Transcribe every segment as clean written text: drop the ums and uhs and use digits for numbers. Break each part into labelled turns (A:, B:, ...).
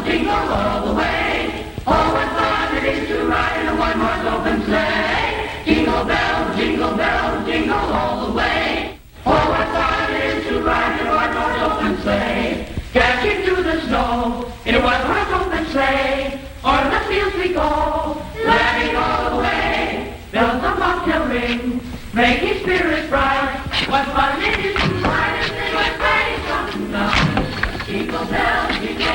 A: jingle all the way. Oh, what fun it is to ride in a one-horse open sleigh. Jingle bells, jingle all the way. Oh, what fun it is to ride in a one-horse open sleigh. Dashing through the snow in a one-horse open sleigh. O'er the fields we go, laughing all the way. Bells on bobtail ring, making spirits bright. What fun it is to ride and sing like Friday songs tonight. Jingle bells, jingle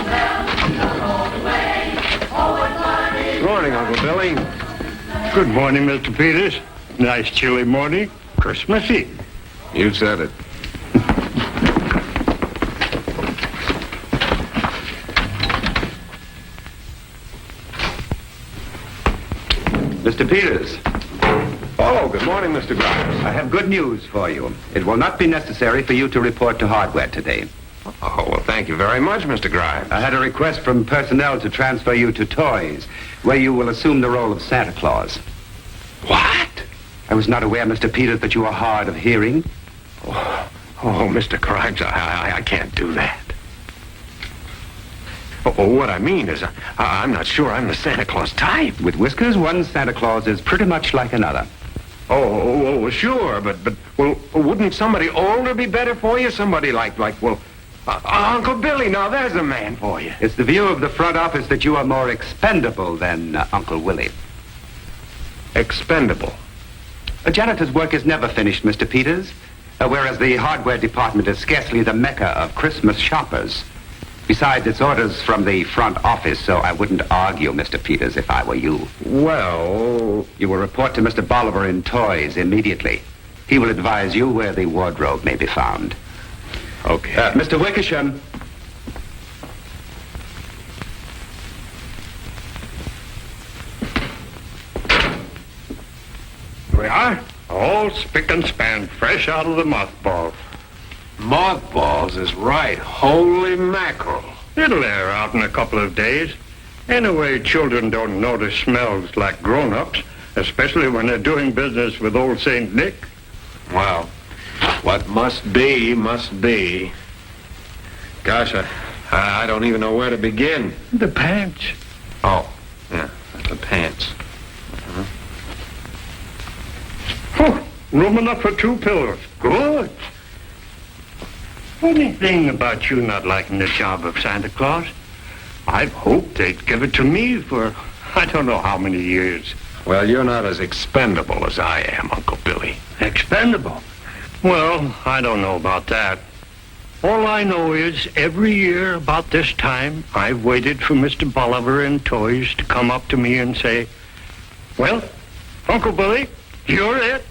A: all the way. Oh, what fun it is.
B: Good morning, Uncle Billy.
C: Good morning, Mr. Peters. Nice chilly morning. Christmas Eve.
B: You said it.
D: Mr. Peters.
B: Oh, good morning, Mr. Grimes.
D: I have good news for you. It will not be necessary for you to report to hardware today.
B: Oh, well, thank you very much, Mr. Grimes.
D: I had a request from personnel to transfer you to Toys, where you will assume the role of Santa Claus.
B: What?
D: I was not aware, Mr. Peters, that you are hard of hearing.
B: Oh, Mr. Grimes, I can't do that. Oh, what I mean is, I'm not sure I'm the Santa Claus type.
D: With whiskers, one Santa Claus is pretty much like another.
B: Oh, sure, but, well, wouldn't somebody older be better for you? Somebody like, Uncle Billy, now there's a man for you.
D: It's the view of the front office that you are more expendable than Uncle Willie.
B: Expendable?
D: A janitor's work is never finished, Mr. Peters, whereas the hardware department is scarcely the mecca of Christmas shoppers. Besides, it's orders from the front office, so I wouldn't argue, Mr. Peters, if I were you.
B: Well...
D: You will report to Mr. Bolivar in Toys immediately. He will advise you where the wardrobe may be found.
B: Okay.
D: Mr. Wickersham.
C: Here we are, all spick and span, fresh out of the mothballs.
B: Mothballs is right. Holy mackerel.
C: It'll air out in a couple of days. Anyway, children don't notice smells like grown-ups, especially when they're doing business with old St. Nick.
B: Well, what must be, must be. Gosh, I don't even know where to begin.
C: The pants.
B: Oh, yeah, the pants.
C: Room enough for 2 pillows. Good. Funny thing about you not liking the job of Santa Claus. I've hoped they'd give it to me for I don't know how many years.
B: Well, you're not as expendable as I am, Uncle Billy.
C: Expendable? Well, I don't know about that. All I know is every year about this time, I've waited for Mr. Bolivar in Toys to come up to me and say, well, Uncle Billy, you're it.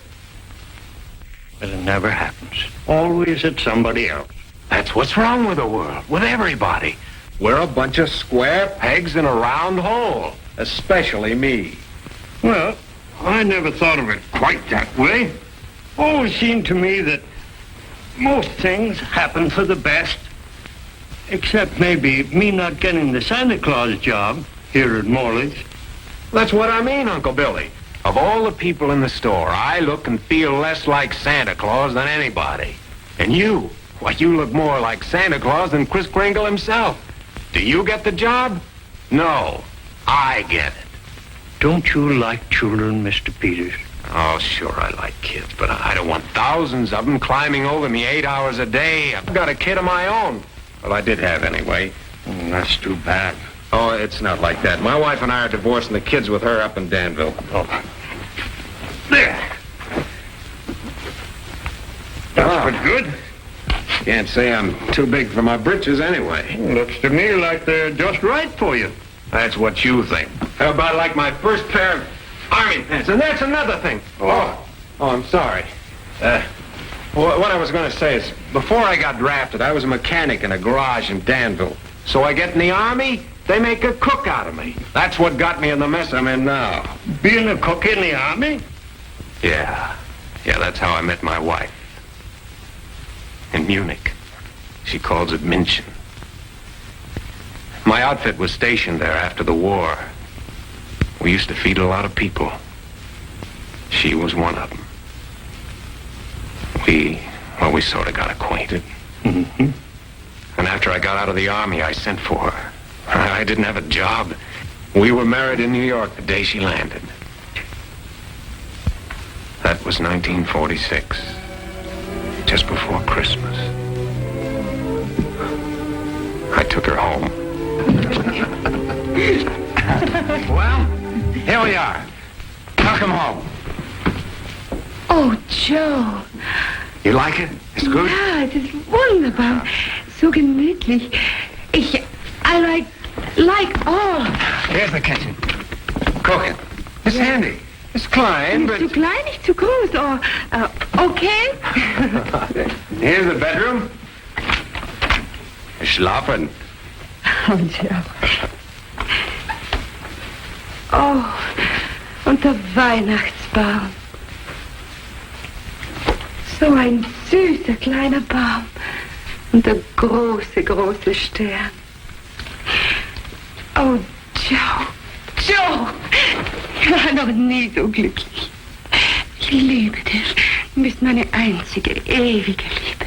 C: But it never happens. Always it's somebody else.
B: That's what's wrong with the world, with everybody. We're a bunch of square pegs in a round hole, especially me.
C: Well, I never thought of it quite that way. Always seemed to me that most things happen for the best. Except maybe me not getting the Santa Claus job here at Morley's.
B: That's what I mean, Uncle Billy. Of all the people in the store, I look and feel less like Santa Claus than anybody. And you, well, you look more like Santa Claus than Kris Kringle himself. Do you get the job? No, I get it.
C: Don't you like children, Mr. Peters?
B: Oh, sure, I like kids, but I don't want thousands of them climbing over me 8 hours a day. I've got a kid of my own. Well, I did have anyway.
C: That's too bad.
B: Oh, it's not like that. My wife and I are divorced, and the kid's with her up in Danville.
C: Oh. There. That's pretty good.
B: Can't say I'm too big for my britches anyway.
C: Looks to me like they're just right for you.
B: That's what you think. How about like my first pair of army pants? And that's another thing. Oh, I'm sorry. What I was going to say is, before I got drafted, I was a mechanic in a garage in Danville. So I get in the Army, they make a cook out of me. That's what got me in the mess I'm in now.
C: Being a cook in the Army?
B: Yeah, that's how I met my wife. In Munich. She calls it München. My outfit was stationed there after the war. We used to feed a lot of people. She was one of them. We sort of got acquainted.
C: Mm-hmm.
B: And after I got out of the Army, I sent for her. I didn't have a job. We were married in New York the day she landed. That was 1946. Just before Christmas. I took her home.
D: Well, here we are. Welcome home.
E: Oh, Joe.
D: You like it? It's good?
E: Ja, het is wunderbar. So gemütlich. I like all.
D: Here's the kitchen. Cooking. It's handy. It's klein,
E: Nicht
D: but...
E: zu klein, nicht zu groß. Okay?
D: Here's the bedroom. Schlafen.
E: Oh, Joe. Oh, und der Weihnachtsbaum. So ein süßer kleiner Baum. Und der große, große Stern. Oh, Joe. Joe! Ich war noch nie so glücklich. Ich liebe dich. Du bist meine einzige, ewige Liebe.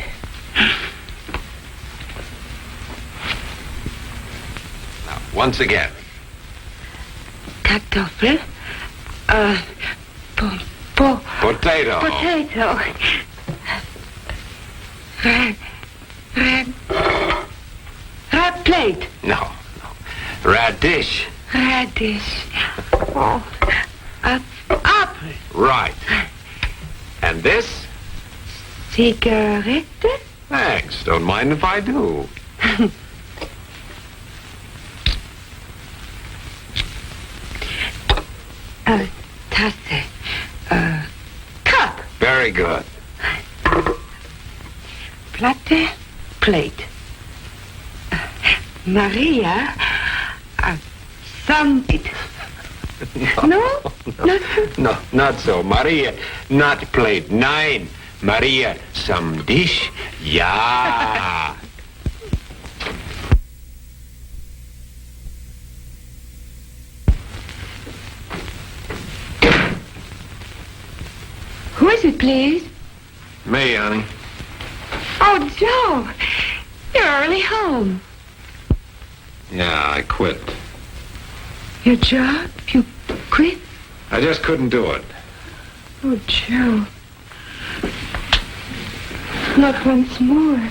B: Now, once again.
E: Kartoffel.
B: Potato.
E: Potato. Red plate.
B: No. Radish.
E: Radish. Oh. Apple.
B: Right. And this?
E: Zigarette.
B: Thanks. Don't mind if I do.
E: Tasse. Cup.
B: Very good.
E: Platte. Plate. Maria. Sunlight. No?
B: No, not so. Maria, not plate. 9. Maria, some dish. Yeah.
E: Who is it, please?
B: Me, honey.
E: Oh, Joe. You're early home.
B: Yeah, I quit.
E: Your job? You quit?
B: I just couldn't do it.
E: Oh, Joe. Not once more.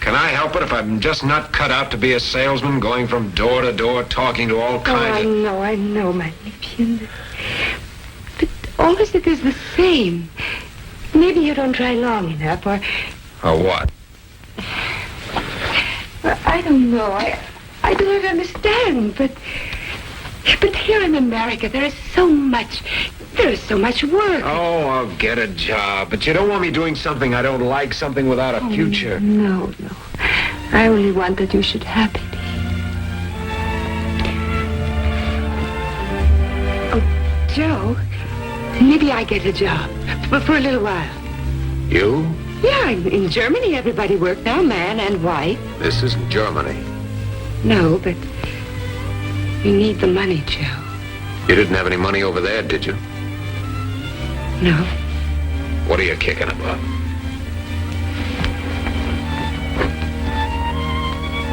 B: Can I help it if I'm just not cut out to be a salesman, going from door to door, talking to all
E: Oh,
B: kinds of...
E: I know, my Liebchen. But always it is the same. Maybe you don't try long enough, or
B: what?
E: well, I don't know. I do not understand, but here in America there is so much work.
B: Oh, I'll get a job. But you don't want me doing something I don't like, something without a future.
E: No. I only want that you should happily. Oh, Joe, maybe I get a job for a little while.
B: You?
E: Yeah, in Germany everybody works now, man and wife.
B: This isn't Germany.
E: No, but you need the money, Joe.
B: You didn't have any money over there, did you?
E: No.
B: What are you kicking about?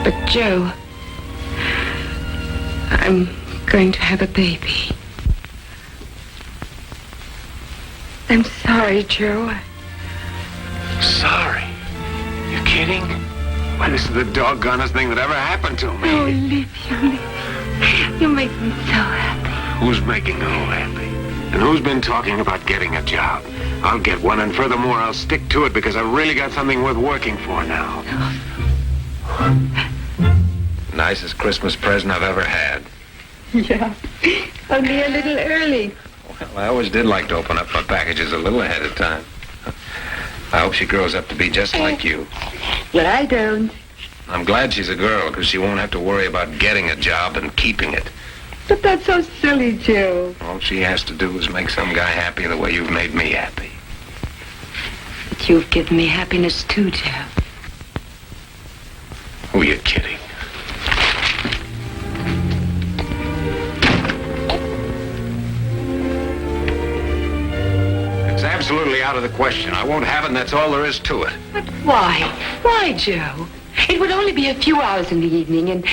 E: But, Joe, I'm going to have a baby. I'm sorry, Joe.
B: Sorry? You kidding? Why, this is the doggonest thing that ever happened to me.
E: Oh, Olivia, you make me so happy.
B: Who's making who happy? And who's been talking about getting a job? I'll get one, and furthermore, I'll stick to it because I've really got something worth working for now. Nicest Christmas present I've ever had.
E: Yeah, only a little early.
B: Well, I always did like to open up my packages a little ahead of time. I hope she grows up to be just like you.
E: Well, I don't.
B: I'm glad she's a girl because she won't have to worry about getting a job and keeping it.
E: But that's so silly, Joe.
B: All she has to do is make some guy happy the way you've made me happy.
E: But you've given me happiness too, Joe.
B: Who are you kidding? It's absolutely out of the question. I won't have it, and that's all there is to it.
E: But why? Why, Joe? It would only be a few hours in the evening, and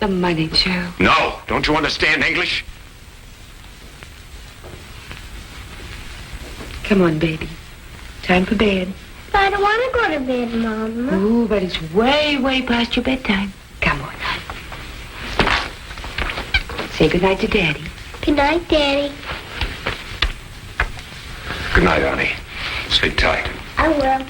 E: The money, Joe.
B: No. Don't you understand English?
E: Come on, baby. Time for bed.
F: But I don't want to go to bed, Mama.
E: Ooh, but it's way, way past your bedtime. Come on. Say goodnight to Daddy.
F: Good night, Daddy.
B: Good night, honey. Sleep tight.
F: I will.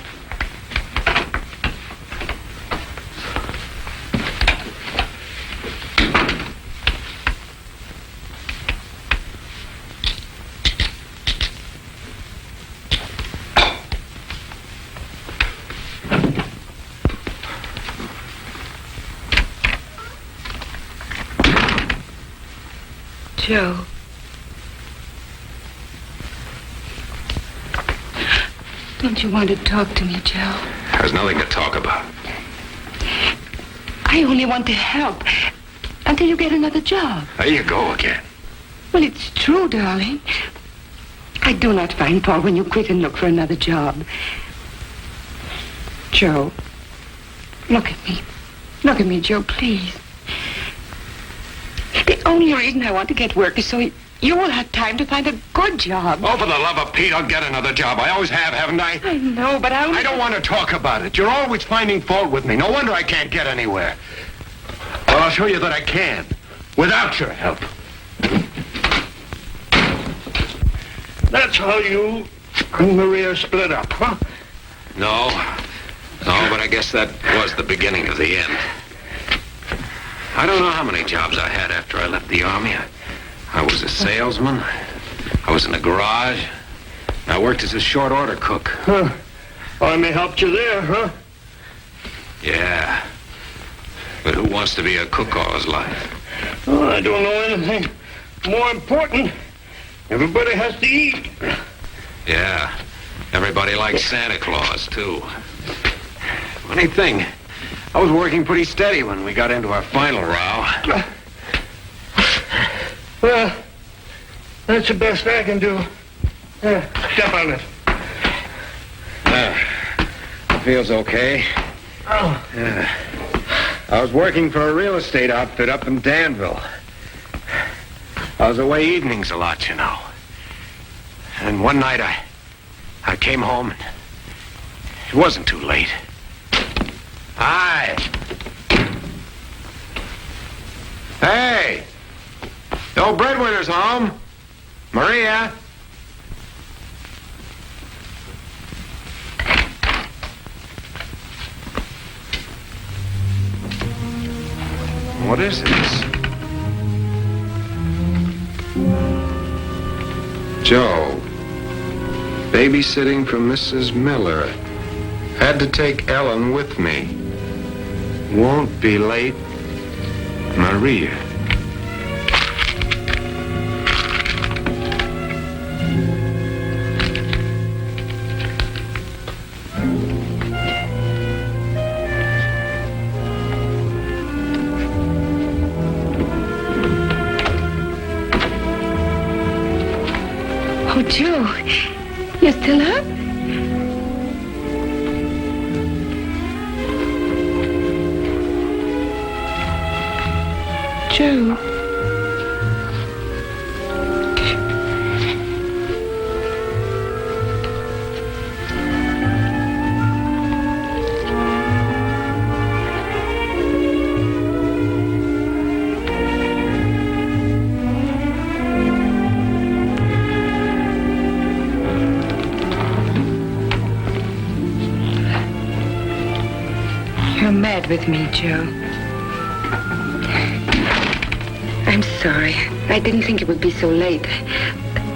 E: Joe. Don't you want to talk to me, Joe?
B: There's nothing to talk about.
E: I only want to help until you get another job.
B: There you go again.
E: Well, it's true, darling. I do not find fault when you quit and look for another job. Joe, look at me. Look at me, Joe, please. The only reason I want to get work is so you will have time to find a good job.
B: Oh, for the love of Pete, I'll get another job. I always have, haven't I?
E: I know, but
B: I don't want to talk about it. You're always finding fault with me. No wonder I can't get anywhere. Well, I'll show you that I can. Without your help.
C: That's how you and Maria split up, huh?
B: No, but I guess that was the beginning of the end. I don't know how many jobs I had after I left the Army. I was a salesman. I was in the garage. I worked as a short order cook.
C: Huh. Army helped you there, huh?
B: Yeah. But who wants to be a cook all his life?
C: Oh, I don't know anything more important. Everybody has to eat.
B: Yeah. Everybody likes Santa Claus, too. Funny thing, I was working pretty steady when we got into our final row.
C: Well, that's the best I can do. Step on it.
B: Feels okay.
C: Oh.
B: I was working for a real estate outfit up in Danville. I was away evenings a lot, you know. And one night I came home and it wasn't too late. Hi. Hey. No breadwinner's home. Maria. What is this? Joe. Babysitting for Mrs. Miller. Had to take Ellen with me. Won't be late. Maria.
E: Oh, Joe, you're still up? Joe. You're mad with me, Joe. I'm sorry. I didn't think it would be so late.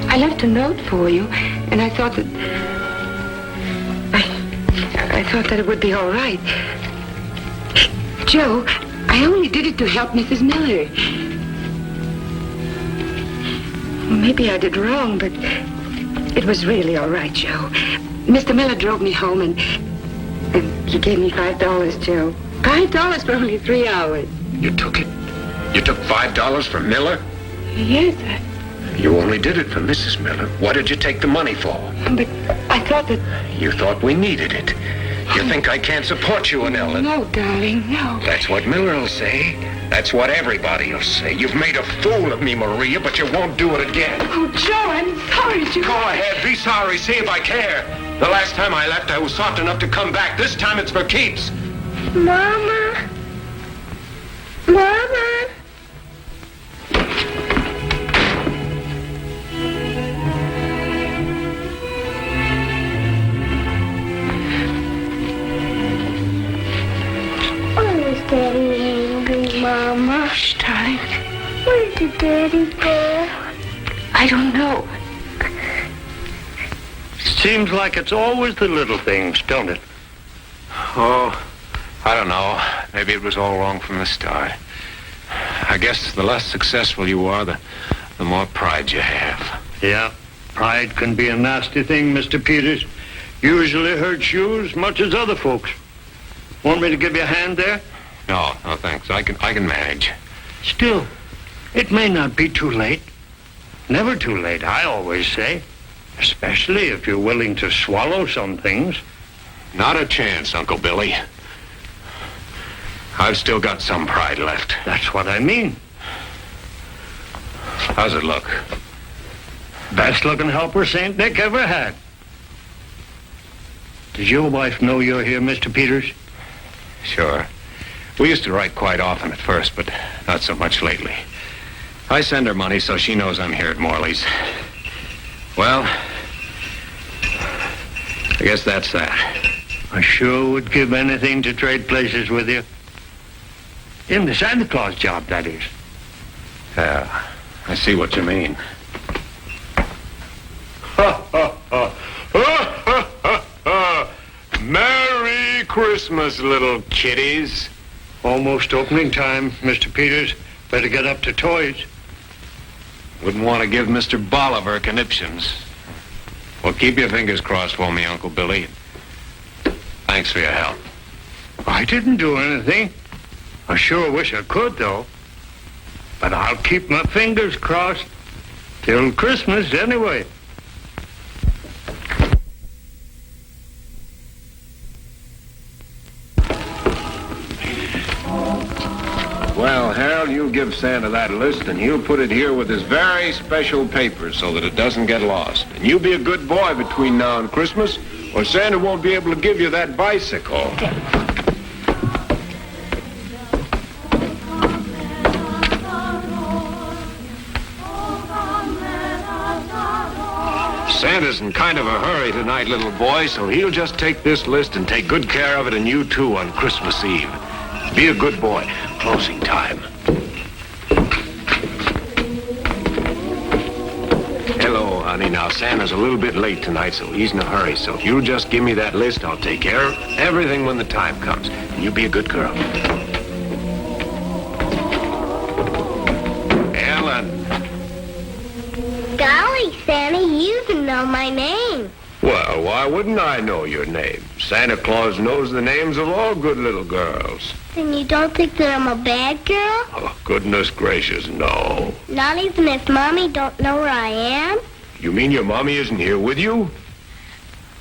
E: I left a note for you, and I thought that... I thought that it would be all right. Joe, I only did it to help Mrs. Miller. Well, maybe I did wrong, but it was really all right, Joe. Mr. Miller drove me home, and he gave me $5, Joe. $5 for only 3 hours.
B: You took it? You took $5 from Miller?
E: Yes,
B: You only did it for Mrs. Miller. What did you take the money for?
E: but I thought that...
B: You thought we needed it. You think I can't support you and Ellen?
E: No, darling, no.
B: That's what Miller will say. That's what everybody will say. You've made a fool of me, Maria, but you won't do it again.
E: Oh, Joe, I'm sorry, Joe.
B: Go ahead, be sorry, see if I care. The last time I left, I was soft enough to come back. This time it's for keeps.
F: Mama. Mama. Why was Daddy angry, Mama?
E: Shh, darling.
F: Where did Daddy go?
E: I don't know.
C: Seems like it's always the little things, don't it?
B: Oh, I don't know. Maybe it was all wrong from the start. I guess the less successful you are, the more pride you have.
C: Yeah, pride can be a nasty thing, Mr. Peters. Usually hurts you as much as other folks. Want me to give you a hand there?
B: No, thanks. I can manage.
C: Still, it may not be too late. Never too late, I always say. Especially if you're willing to swallow some things.
B: Not a chance, Uncle Billy. I've still got some pride left.
C: That's what I mean.
B: How's it look?
C: Best looking helper St. Nick ever had. Does your wife know you're here, Mr. Peters?
B: Sure. We used to write quite often at first, but not so much lately. I send her money so she knows I'm here at Morley's. Well, I guess that's that.
C: I sure would give anything to trade places with you. In the Santa Claus job, that is.
B: Yeah, I see what you mean. Merry Christmas, little kiddies.
C: Almost opening time, Mr. Peters. Better get up to toys.
B: Wouldn't want to give Mr. Bolivar conniptions. Well, keep your fingers crossed for me, Uncle Billy. Thanks for your help.
C: I didn't do anything. I sure wish I could, though. But I'll keep my fingers crossed till Christmas anyway.
B: Well, Harold, you give Santa that list, and he'll put it here with his very special papers so that it doesn't get lost. And you be a good boy between now and Christmas, or Santa won't be able to give you that bicycle. Santa's in kind of a hurry tonight, little boy, so he'll just take this list and take good care of it, and you too, on Christmas Eve. Be a good boy. Closing time. Hello, honey. Now, Santa's a little bit late tonight, so he's in a hurry. So if you'll just give me that list, I'll take care of everything when the time comes. And you be a good girl. Ellen.
F: Golly, Santa, you even know my name.
B: Well, why wouldn't I know your name? Santa Claus knows the names of all good little girls.
F: Then you don't think that I'm a bad girl?
B: Oh, goodness gracious, no.
F: Not even if Mommy don't know where I am?
B: You mean your mommy isn't here with you?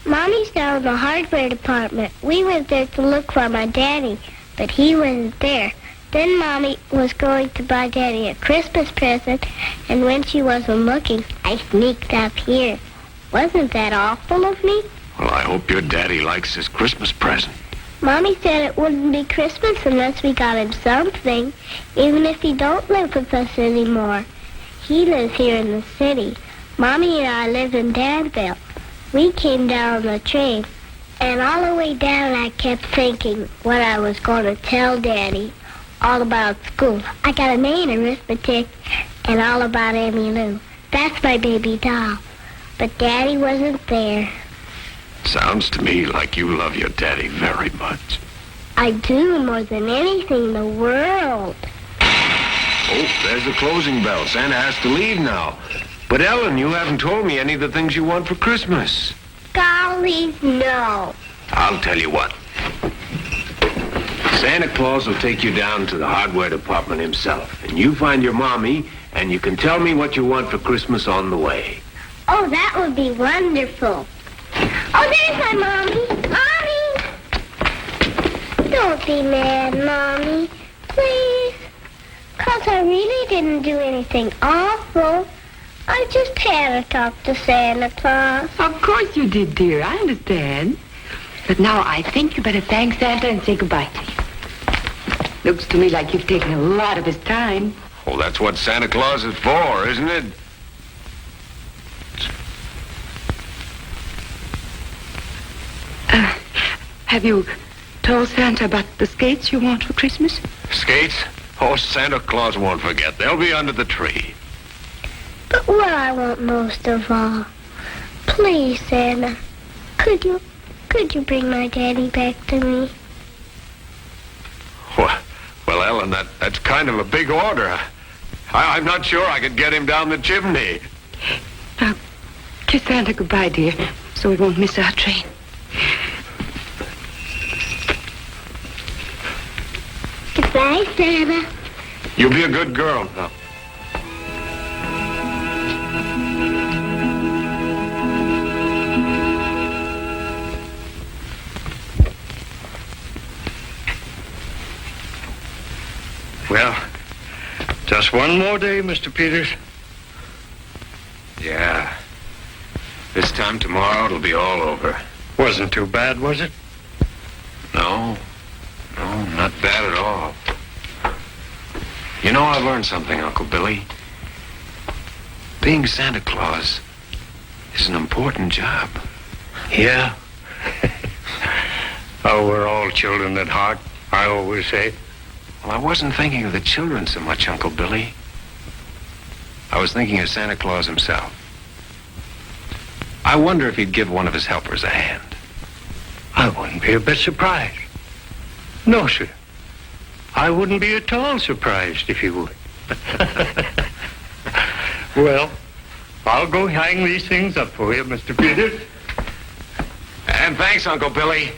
F: Mommy's down in the hardware department. We went there to look for my daddy, but he wasn't there. Then Mommy was going to buy Daddy a Christmas present, and when she wasn't looking, I sneaked up here. Wasn't that awful of me?
B: Well, I hope your daddy likes his Christmas present.
F: Mommy said it wouldn't be Christmas unless we got him something, even if he don't live with us anymore. He lives here in the city. Mommy and I live in Danville. We came down on the train, and all the way down I kept thinking what I was going to tell Daddy. All about school. I got an A in arithmetic, and all about Emmy Lou. That's my baby doll. But Daddy wasn't there.
B: Sounds to me like you love your daddy very much.
F: I do, more than anything in the world.
B: Oh, there's the closing bell. Santa has to leave now. But Ellen, you haven't told me any of the things you want for Christmas.
F: Golly, no.
B: I'll tell you what. Santa Claus will take you down to the hardware department himself. And you find your mommy, and you can tell me what you want for Christmas on the way.
F: Oh, that would be wonderful. Oh, there's my Mommy. Mommy! Don't be mad, Mommy. Please. Claus, I really didn't do anything awful. I just had to talk to Santa Claus.
E: Of course you did, dear. I understand. But now I think you better thank Santa and say goodbye to him. Looks to me like you've taken a lot of his time.
B: Well, that's what Santa Claus is for, isn't it?
E: Have you told Santa about the skates you want for Christmas?
B: Skates? Oh, Santa Claus won't forget. They'll be under the tree.
F: But what I want most of all, please, Santa, could you bring my daddy back to me?
B: Well, Ellen, that's kind of a big order. I'm not sure I could get him down the chimney.
E: Now, kiss Santa goodbye, dear, so we won't miss our train.
F: Goodbye, Santa.
B: You be a good girl now.
C: Well, just one more day, Mr. Peters.
B: Yeah. This time tomorrow it'll be all over.
C: Wasn't too bad, was it?
B: No, not bad at all. You know, I've learned something, Uncle Billy. Being Santa Claus is an important job.
C: Yeah. Oh, we're all children at heart, I always say.
B: Well, I wasn't thinking of the children so much, Uncle Billy. I was thinking of Santa Claus himself. I wonder if he'd give one of his helpers a hand.
C: I wouldn't be a bit surprised. No, sir. I wouldn't be at all surprised if you would. Well, I'll go hang these things up for you, Mr. Peters.
B: And thanks, Uncle Billy.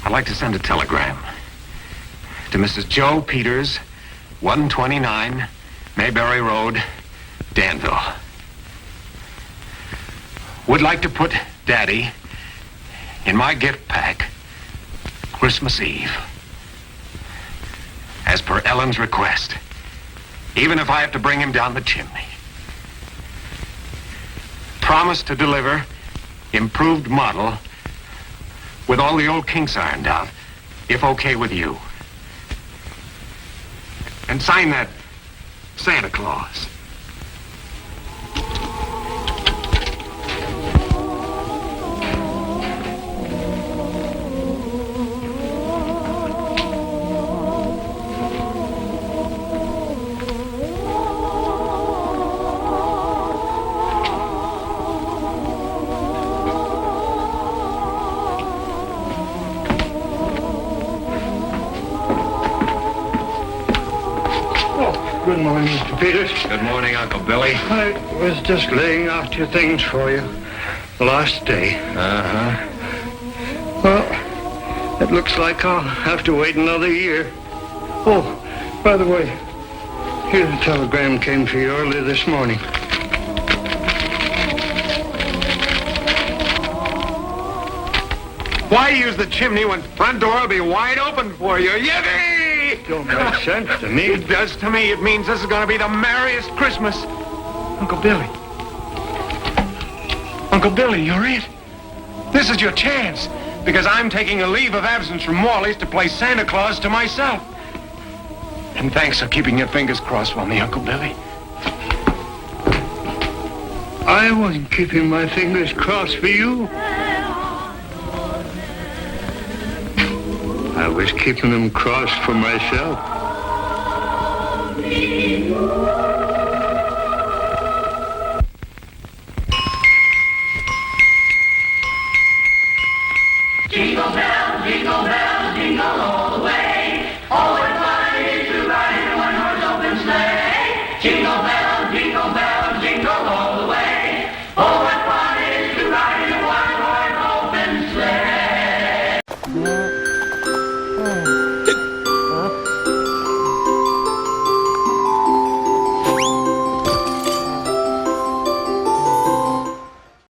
B: I'd like to send a telegram to Mrs. Joe Peters, 129 Mayberry Road, Danville. Would like to put Daddy in my gift pack Christmas Eve. As per Ellen's request, even if I have to bring him down the chimney. Promise to deliver improved model with all the old kinks ironed out, if okay with you. And sign that Santa Claus.
C: Good morning, Mr. Peters.
B: Good morning, Uncle Billy.
C: I was just laying out your things for you. Last day.
B: Uh-huh.
C: Well, it looks like I'll have to wait another year. Oh, by the way, here's a telegram came for you early this morning.
B: Why use the chimney when front door will be wide open for you? Yippee!
C: Don't make sense to me.
B: It does to me. It means this is going to be the merriest Christmas. Uncle Billy. Uncle Billy, you're it. This is your chance. Because I'm taking a leave of absence from Morley's to play Santa Claus to myself. And thanks for keeping your fingers crossed for me, Uncle Billy.
C: I wasn't keeping my fingers crossed for you. I was keeping them crossed for myself.